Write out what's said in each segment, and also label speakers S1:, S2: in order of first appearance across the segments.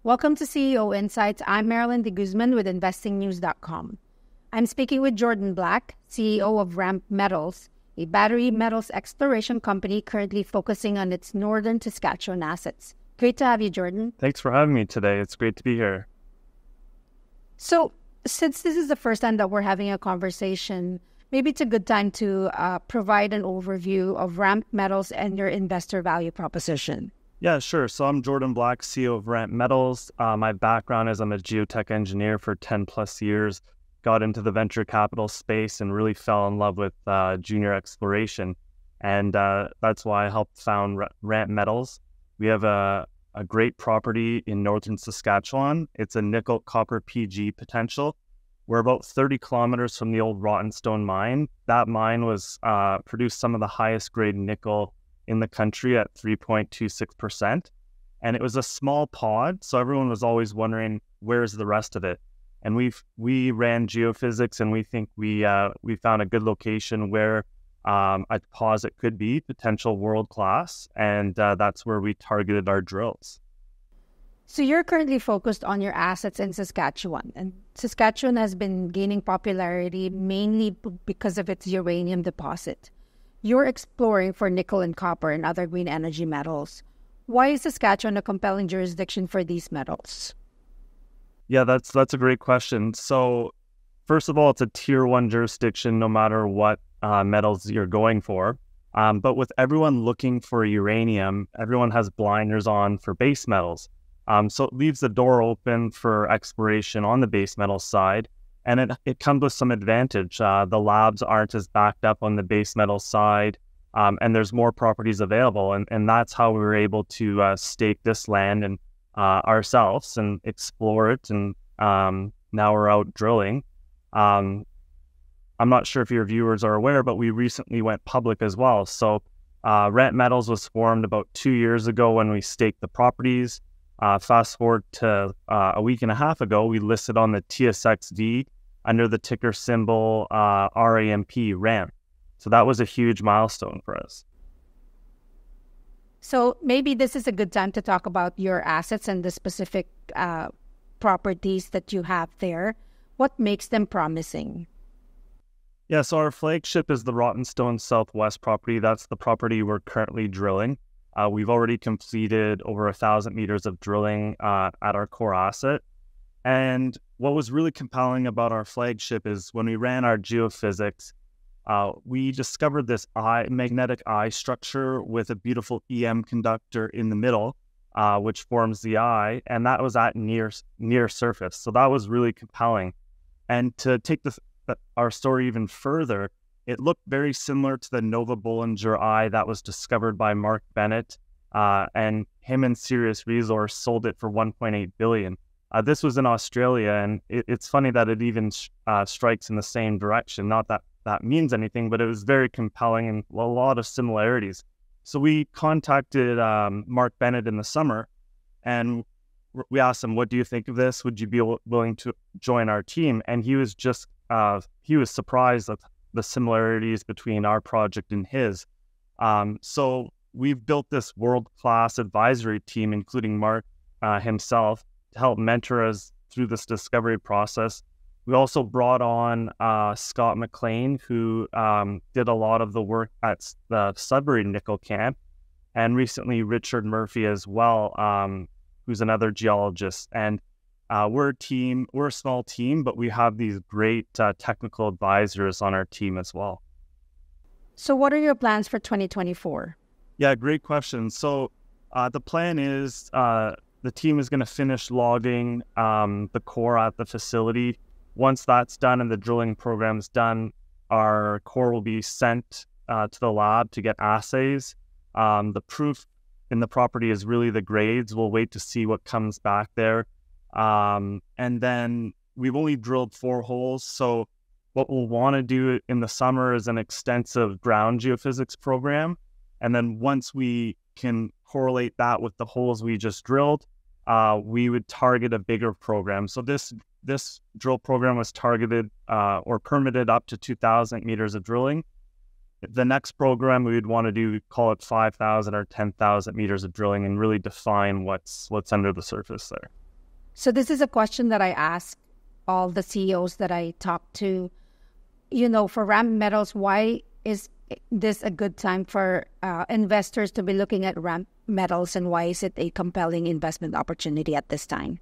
S1: Welcome to CEO Insights. I'm Marilyn de Guzman with InvestingNews.com. I'm speaking with Jordan Black, CEO of Ramp Metals, a battery metals exploration company currently focusing on its northern Saskatchewan assets. Great to have you, Jordan.
S2: Thanks for having me today. It's great to be here.
S1: So, since this is the first time that we're having a conversation, maybe it's a good time to provide an overview of Ramp Metals and your investor value proposition.
S2: Yeah, sure. So I'm Jordan Black, CEO of Ramp Metals. My background is I'm a geotech engineer for 10 plus years, got into the venture capital space and really fell in love with junior exploration. And that's why I helped found Ramp Metals. We have a great property in northern Saskatchewan. It's a nickel copper PG potential. We're about 30 kilometers from the old Rottenstone mine. That mine was produced some of the highest grade nickel in the country at 3.26%. And it was a small pod, so everyone was always wondering, where's the rest of it? And we ran geophysics, and we think we found a good location where a deposit could be potential world-class, and that's where we targeted our drills.
S1: So you're currently focused on your assets in Saskatchewan, and Saskatchewan has been gaining popularity mainly because of its uranium deposit. You're exploring for nickel and copper and other green energy metals. Why is Saskatchewan a compelling jurisdiction for these metals?
S2: Yeah, that's a great question. So first of all, it's a tier 1 jurisdiction no matter what metals you're going for. But with everyone looking for uranium, everyone has blinders on for base metals. So it leaves the door open for exploration on the base metal side, and it comes with some advantage. The labs aren't as backed up on the base metal side, and there's more properties available, and that's how we were able to stake this land and ourselves and explore it, and now we're out drilling. I'm not sure if your viewers are aware, but we recently went public as well. So Ramp Metals was formed about 2 years ago when we staked the properties. Fast forward to a week and a half ago, we listed on the TSXV under the ticker symbol RAMP, RAMP. So that was a huge milestone for us.
S1: So maybe this is a good time to talk about your assets and the specific properties that you have there. What makes them promising?
S2: Yeah, so our flagship is the Rottenstone Southwest property. That's the property we're currently drilling. We've already completed over 1,000 meters of drilling at our core asset. And what was really compelling about our flagship is when we ran our geophysics, we discovered this magnetic eye structure with a beautiful EM conductor in the middle, which forms the eye, and that was at near surface. So that was really compelling. And to take our story even further, it looked very similar to the Nova Bollinger eye that was discovered by Mark Bennett, and him and Sirius Resource sold it for $1.8 billion. This was in Australia, and it's funny that it even strikes in the same direction. Not that that means anything, but it was very compelling and a lot of similarities. So we contacted Mark Bennett in the summer, and we asked him, what do you think of this? Would you be willing to join our team? And he was just, he was surprised at the similarities between our project and his. So we've built this world-class advisory team, including Mark himself, to help mentor us through this discovery process. We also brought on Scott McLean, who did a lot of the work at the Sudbury Nickel Camp, and recently Richard Murphy as well, who's another geologist. And we're a small team, but we have these great technical advisors on our team as well.
S1: So what are your plans for 2024?
S2: Yeah, great question. So the plan is the team is going to finish logging the core at the facility. Once that's done and the drilling program's done, our core will be sent to the lab to get assays. The proof in the property is really the grades. We'll wait to see what comes back there. And then we've only drilled 4 holes. So what we'll want to do in the summer is an extensive ground geophysics program. And then once we can correlate that with the holes we just drilled, we would target a bigger program. So this drill program was targeted or permitted up to 2,000 meters of drilling. The next program we would want to do, call it 5,000 or 10,000 meters of drilling and really define what's under the surface there.
S1: So this is a question that I ask all the CEOs that I talk to. For Ramp Metals, why is this a good time for investors to be looking at Ramp Metals, and why is it a compelling investment opportunity at this time?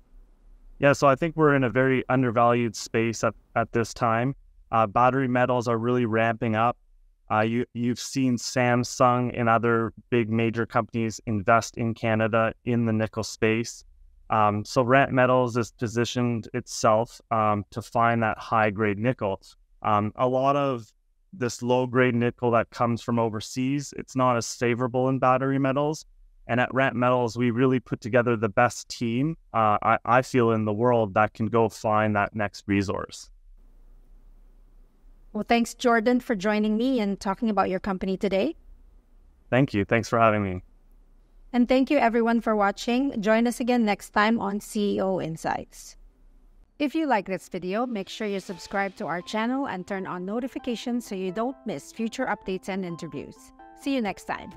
S2: Yeah, so I think we're in a very undervalued space at this time. Battery metals are really ramping up. You've seen Samsung and other big major companies invest in Canada in the nickel space. So Ramp Metals is positioned itself to find that high-grade nickel. A lot of this low-grade nickel that comes from overseas, it's not as favorable in battery metals. And at Ramp Metals, we really put together the best team, I feel, in the world that can go find that next resource.
S1: Well, thanks, Jordan, for joining me and talking about your company today.
S2: Thank you. Thanks for having me.
S1: And thank you, everyone, for watching. Join us again next time on CEO Insights. If you like this video, make sure you subscribe to our channel and turn on notifications so you don't miss future updates and interviews. See you next time.